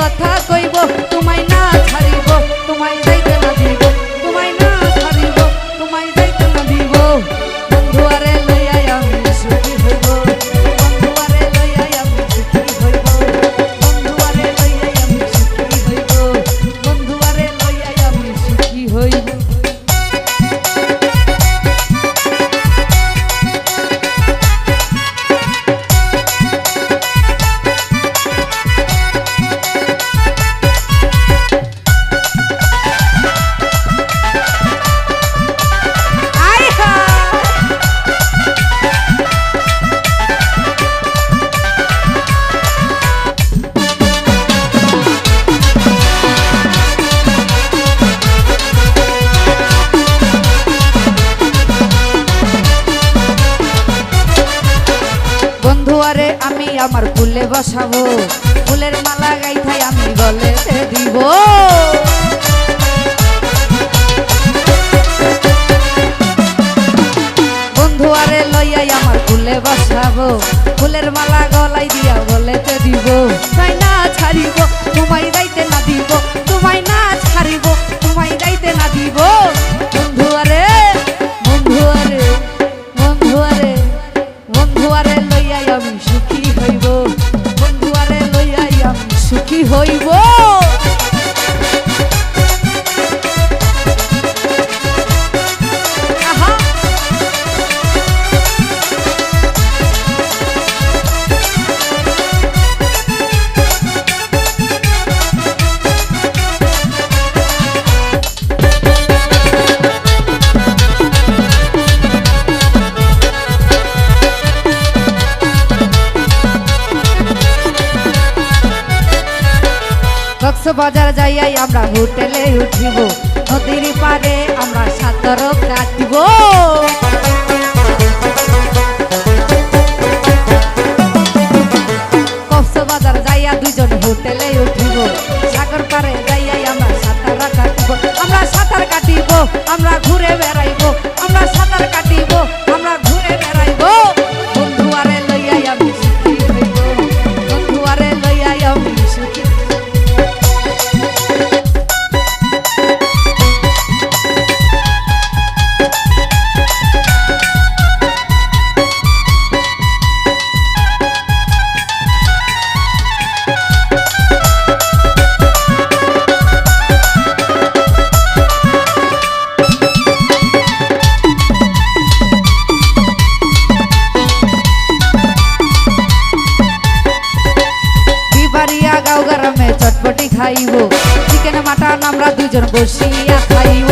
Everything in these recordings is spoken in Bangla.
কথা কইব তোমায় না ছাড়িব তোমায় যাইতে না দিব তোমায় না ছাড়িব তোমায় যাইতে না দিব বন্ধুয়ারে লইয়া আমি সুখী হইব বন্ধুয়ারে লইয়া আমি সুখী হইব বন্ধুয়ারে লইয়া আমি সুখী হইব বন্ধুয়ারে লইয়া আমি সুখী হইব। বন্ধুয়ারে আমি আমার ফুলে বসাবো ফুলের মালা গাইথাই আমি গলেতে দিব বন্ধুয়ারে লইয়াই আমার ফুলে বসাবো ফুলের মালা গলাই দিয়া গলেতে দিব তাই না ছাড়িব তোমায় যাইতে না দিব তোমায় না ছাড়িব তোমায় যাইতে না দিব বন্ধুয়ারে বন্ধুয়ারে বন্ধুয়ারে বন্ধুয়ারে লইয়াই আমি সুখী হইব বন্ধুয়ারে লইয়াই আমি সুখী হইব। কক্সবাজার যাইয়াই আমরা হোটেলে উঠিব নদীর পাড়ে আমরা সাঁতার কাটিব কক্সবাজার যাইয়া দুইজন হোটেলে উঠিব সাগর পাড়ে যাইয়াই আমরা সাঁতার কাটিব আমরা সাঁতার কাটিব আমরা ঘুরে বেড়াইব আমরা সাঁতার কাটিব আমরা ঘুরে বেড়াইব বন্ধুয়ারে লইয়াই আমি সুখী হইব বন্ধুয়ারে লইয়াই আমি সুখী। গাঁও গ্রামে চটপটি খাইব চিকেন মাটন আমরা দুজন বসিয়া খাইব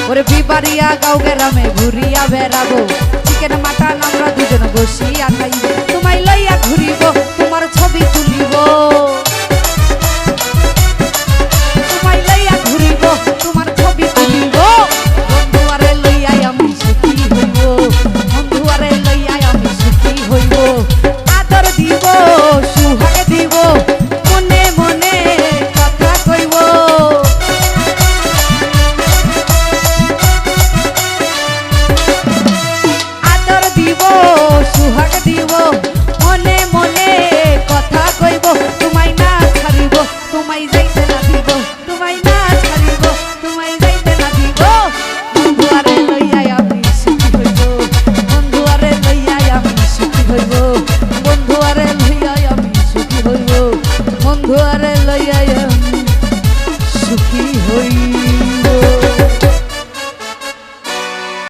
ওরে বিবারিয়া গাঁও গ্রামে ঘুরিয়া বেড়াবো চিকেন মাটন আমরা দুজন বসিয়া খাইব তোমায় লইয়া ঘুরিব তোমার ছবি তুলিব তোমায় লইয়া ঘুরিব তোমার ছবি তুলিব বন্ধুয়ারে লইয়া আমি সুখী হইব বন্ধুয়ারে লইয়া আমি সুখী হইব আদর দিব সুহাগ দিব মনে মনে কথা কইব আদর দিব সুহাগ দিব মনে মনে কথা কইব তোমায় না ছাড়িব তোমায় যাইতে না দিব তোমায় না ছাড়িব তোমায় যাইতে না দিব বন্ধুয়ারে লইয়া আমি সুখী হইব বন্ধুয়ারে লইয়া আমি সুখী হইব বন্ধুয়ারে লইয়া আমি সুখী হইব বন্ধুয়ারে লইয়া আমি সুখী হইব।